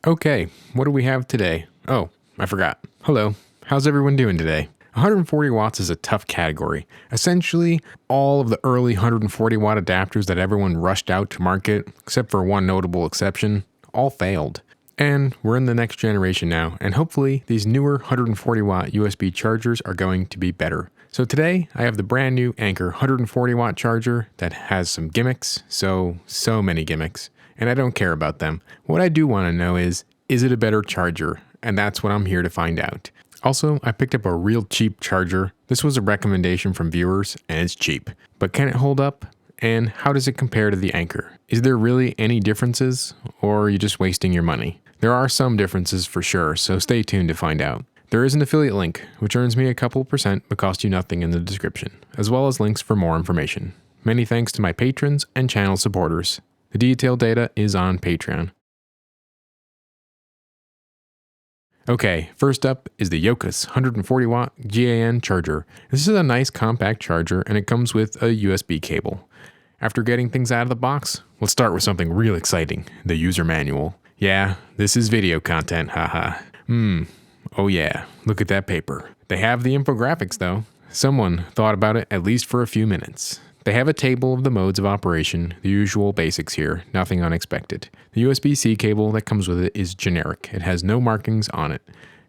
Okay, what do we have today? Oh, I forgot. Hello, how's everyone doing today? 140 watts is a tough category. Essentially, all of the early 140 watt adapters that everyone rushed out to market, except for one notable exception, all failed. And we're in the next generation now, and hopefully these newer 140 watt USB chargers are going to be better. So today, I have the brand new Anker 140 watt charger that has some gimmicks, so many gimmicks, and I don't care about them. What I do want to know is it a better charger? And that's what I'm here to find out. Also, I picked up a real cheap charger. This was a recommendation from viewers, and it's cheap. But can it hold up? And how does it compare to the Anker? Is there really any differences, or are you just wasting your money? There are some differences for sure, so stay tuned to find out. There is an affiliate link, which earns me a couple % but costs you nothing in the description, as well as links for more information. Many thanks to my patrons and channel supporters. The detailed data is on Patreon. Okay, first up is the Yoocas 140 watt GAN charger. This is a nice compact charger and it comes with a USB cable. After getting things out of the box, let's start with something real exciting, the user manual. Yeah, this is video content, haha. Oh yeah, look at that paper. They have the infographics though. Someone thought about it at least for a few minutes. They have a table of the modes of operation, the usual basics here, nothing unexpected. The USB-C cable that comes with it is generic. It has no markings on it.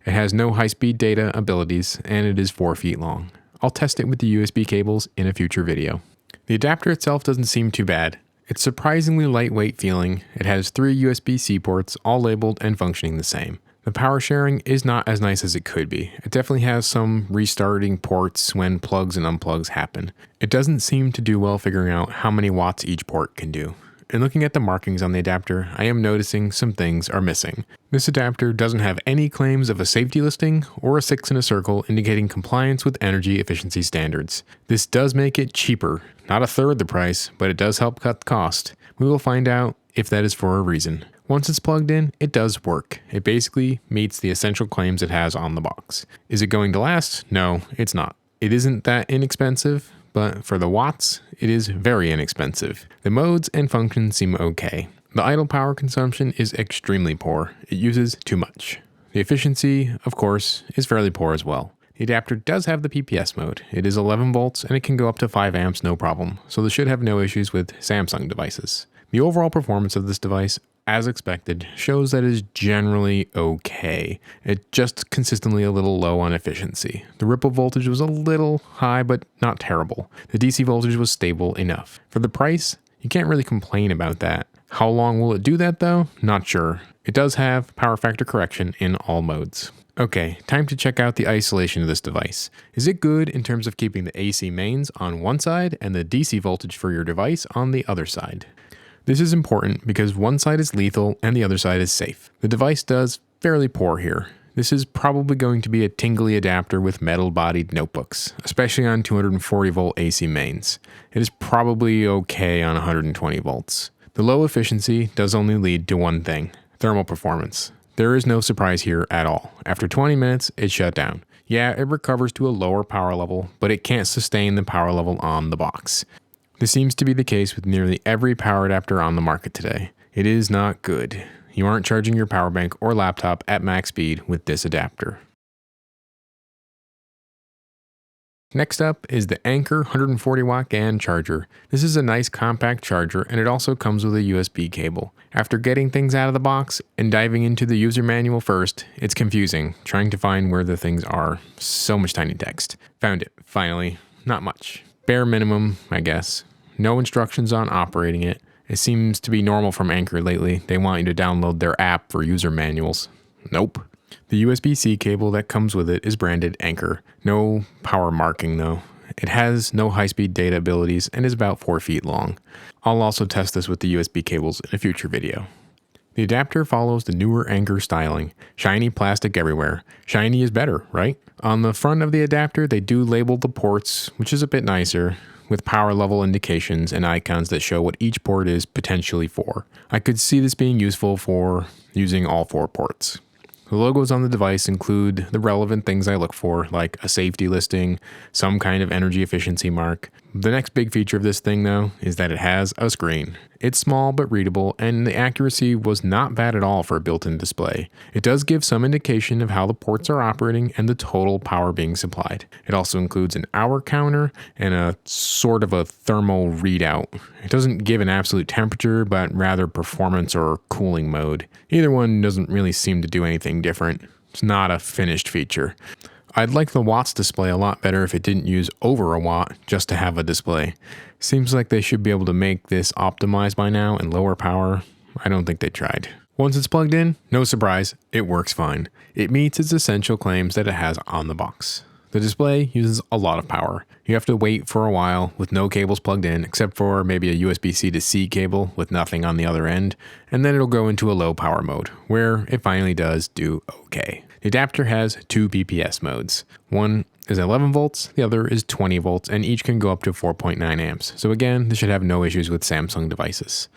It has no high-speed data abilities, and it is 4 feet long. I'll test it with the USB cables in a future video. The adapter itself doesn't seem too bad. It's surprisingly lightweight feeling. It has 3 USB-C ports, all labeled and functioning the same. The power sharing is not as nice as it could be. It definitely has some restarting ports when plugs and unplugs happen. It doesn't seem to do well figuring out how many watts each port can do. And looking at the markings on the adapter, I am noticing some things are missing. This adapter doesn't have any claims of a safety listing or a 6 in a circle indicating compliance with energy efficiency standards. This does make it cheaper, not a third the price, but it does help cut the cost. We will find out if that is for a reason. Once it's plugged in, it does work. It basically meets the essential claims it has on the box. Is it going to last? No, it's not. It isn't that inexpensive, but for the watts, it is very inexpensive. The modes and functions seem okay. The idle power consumption is extremely poor. It uses too much. The efficiency, of course, is fairly poor as well. The adapter does have the PPS mode. It is 11 volts and it can go up to 5 amps no problem, so this should have no issues with Samsung devices. The overall performance of this device, as expected, shows that it is generally okay. It's just consistently a little low on efficiency. The ripple voltage was a little high, but not terrible. The DC voltage was stable enough. For the price, you can't really complain about that. How long will it do that though? Not sure. It does have power factor correction in all modes. Okay, time to check out the isolation of this device. Is it good in terms of keeping the AC mains on one side and the DC voltage for your device on the other side? This is important because one side is lethal and the other side is safe. The device does fairly poor here. This is probably going to be a tingly adapter with metal-bodied notebooks, especially on 240 volt AC mains. It is probably okay on 120 volts. The low efficiency does only lead to one thing, thermal performance. There is no surprise here at all. After 20 minutes, it shut down. Yeah, it recovers to a lower power level, but it can't sustain the power level on the box. This seems to be the case with nearly every power adapter on the market today. It is not good. You aren't charging your power bank or laptop at max speed with this adapter. Next up is the Anker 140 watt GAN charger. This is a nice compact charger and it also comes with a USB cable. After getting things out of the box and diving into the user manual first, it's confusing trying to find where the things are. So much tiny text. Found it, finally. Not much. Bare minimum, I guess. No instructions on operating it. It seems to be normal from Anker lately. They want you to download their app for user manuals. Nope. The USB-C cable that comes with it is branded Anker. No power marking though. It has no high-speed data abilities and is about 4 feet long. I'll also test this with the USB cables in a future video. The adapter follows the newer Anker styling. Shiny plastic everywhere. Shiny is better, right? On the front of the adapter, they do label the ports, which is a bit nicer, with power level indications and icons that show what each port is potentially for. I could see this being useful for using all 4 ports. The logos on the device include the relevant things I look for, like a safety listing, some kind of energy efficiency mark, The next big feature of this thing though is that it has a screen. It's small but readable, and the accuracy was not bad at all for a built-in display. It does give some indication of how the ports are operating and the total power being supplied. It also includes an hour counter and a sort of a thermal readout. It doesn't give an absolute temperature, but rather performance or cooling mode. Either one doesn't really seem to do anything different. It's not a finished feature. I'd like the watts display a lot better if it didn't use over a watt just to have a display. Seems like they should be able to make this optimized by now and lower power. I don't think they tried. Once it's plugged in, no surprise, it works fine. It meets its essential claims that it has on the box. The display uses a lot of power. You have to wait for a while with no cables plugged in, except for maybe a USB-C to C cable with nothing on the other end, and then it'll go into a low power mode, where it finally does do okay. The adapter has two BPS modes. One is 11 volts, the other is 20 volts, and each can go up to 4.9 amps. So again, this should have no issues with Samsung devices.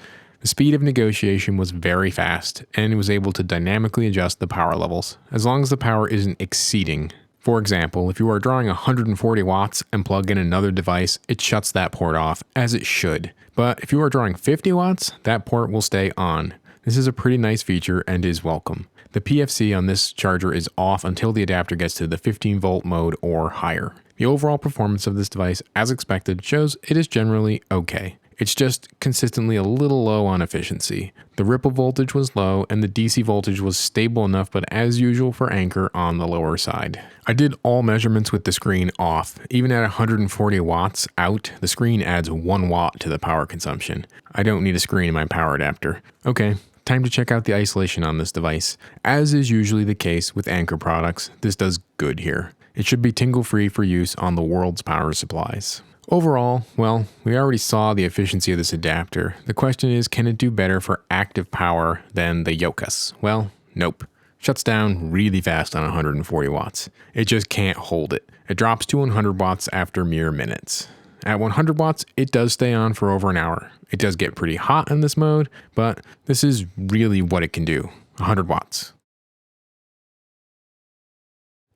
The speed of negotiation was very fast, and it was able to dynamically adjust the power levels, as long as the power isn't exceeding. For example, if you are drawing 140 watts and plug in another device, it shuts that port off, as it should. But if you are drawing 50 watts, that port will stay on. This is a pretty nice feature and is welcome. The PFC on this charger is off until the adapter gets to the 15 volt mode or higher. The overall performance of this device, as expected, shows it is generally okay. It's just consistently a little low on efficiency. The ripple voltage was low and the DC voltage was stable enough, but as usual for Anker, on the lower side. I did all measurements with the screen off. Even at 140 watts out, the screen adds 1 watt to the power consumption. I don't need a screen in my power adapter. Okay, time to check out the isolation on this device. As is usually the case with Anker products, this does good here. It should be tingle-free for use on the world's power supplies. Overall, well, we already saw the efficiency of this adapter. The question is, can it do better for active power than the Yoocas? Well, nope. Shuts down really fast on 140 watts. It just can't hold it. It drops to 100 watts after mere minutes. At 100 watts, it does stay on for over an hour. It does get pretty hot in this mode, but this is really what it can do. 100 watts.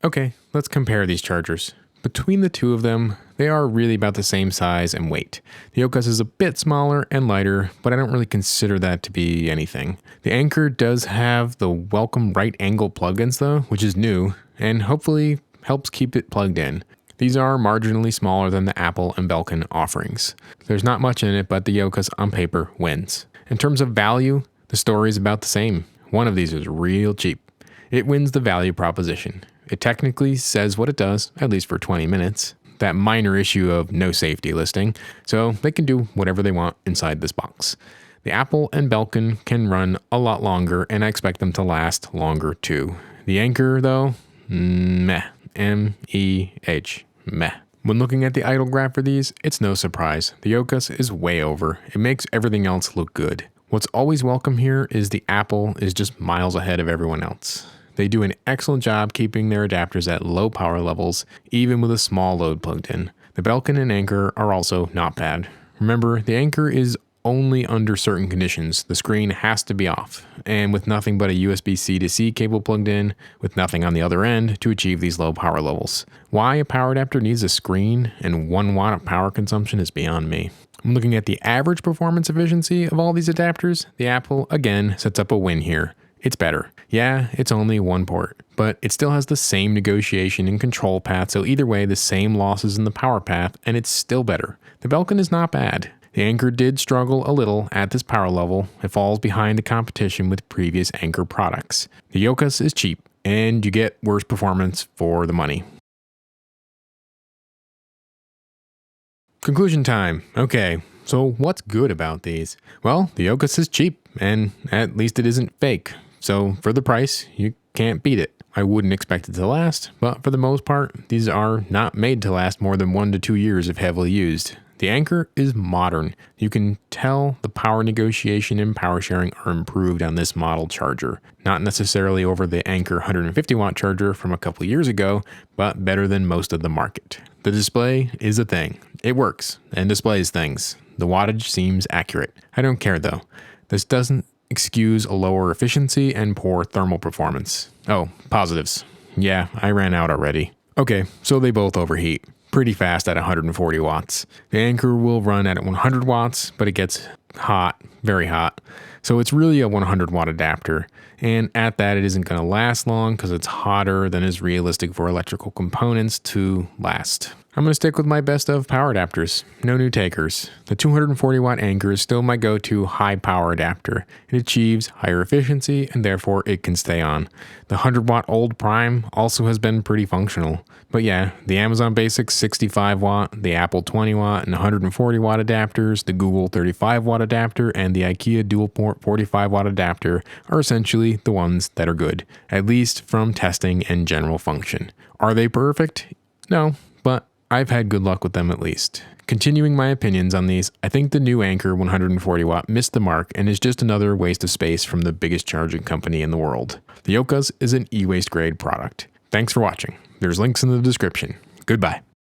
Okay, let's compare these chargers. Between the two of them, they are really about the same size and weight. The Yoocas is a bit smaller and lighter, but I don't really consider that to be anything. The Anker does have the welcome right angle plugins though, which is new, and hopefully helps keep it plugged in. These are marginally smaller than the Apple and Belkin offerings. There's not much in it, but the Yoocas on paper wins. In terms of value, the story is about the same. One of these is real cheap. It wins the value proposition. It technically says what it does, at least for 20 minutes. That minor issue of no safety listing, so they can do whatever they want inside this box. The Apple and Belkin can run a lot longer, and I expect them to last longer too. The Anker though, meh. M-E-H, meh. When looking at the idle graph for these, it's no surprise. The Yoocas is way over. It makes everything else look good. What's always welcome here is the Apple is just miles ahead of everyone else. They do an excellent job keeping their adapters at low power levels, even with a small load plugged in. The Belkin and Anker are also not bad. Remember, the Anker is only under certain conditions. The screen has to be off, and with nothing but a USB-C to C cable plugged in, with nothing on the other end to achieve these low power levels. Why a power adapter needs a screen and 1 watt of power consumption is beyond me. I'm looking at the average performance efficiency of all these adapters. The Apple, again, sets up a win here. It's better. Yeah, it's only 1 port, but it still has the same negotiation and control path, so either way, the same losses in the power path, and it's still better. The Belkin is not bad. The Anker did struggle a little at this power level. It falls behind the competition with previous Anker products. The Yoocas is cheap, and you get worse performance for the money. Conclusion time. Okay, so what's good about these? Well, the Yoocas is cheap, and at least it isn't fake. So for the price, you can't beat it. I wouldn't expect it to last, but for the most part, these are not made to last more than 1 to 2 years if heavily used. The Anker is modern. You can tell the power negotiation and power sharing are improved on this model charger. Not necessarily over the Anker 150 watt charger from a couple years ago, but better than most of the market. The display is a thing. It works and displays things. The wattage seems accurate. I don't care though. This doesn't excuse a lower efficiency and poor thermal performance. Oh, positives. Yeah, I ran out already. Okay, so they both overheat. pretty fast at 140 watts. The Anker will run at 100 watts, but it gets hot, very hot. So it's really a 100 watt adapter. And at that, it isn't going to last long because it's hotter than is realistic for electrical components to last. I'm going to stick with my best of power adapters. No new takers. The 240 watt Anker is still my go-to high power adapter. It achieves higher efficiency and therefore it can stay on. The 100 watt old Prime also has been pretty functional. But yeah, the Amazon Basics 65 watt, the Apple 20 watt and 140 watt adapters, the Google 35 watt adapter, and the IKEA dual port 45 watt adapter are essentially the ones that are good, at least from testing and general function. Are they perfect? No, but I've had good luck with them at least. Continuing my opinions on these, I think the new Anker 140 watt missed the mark and is just another waste of space from the biggest charging company in the world. The Yoocas is an e-waste grade product. Thanks for watching. There's links in the description. Goodbye.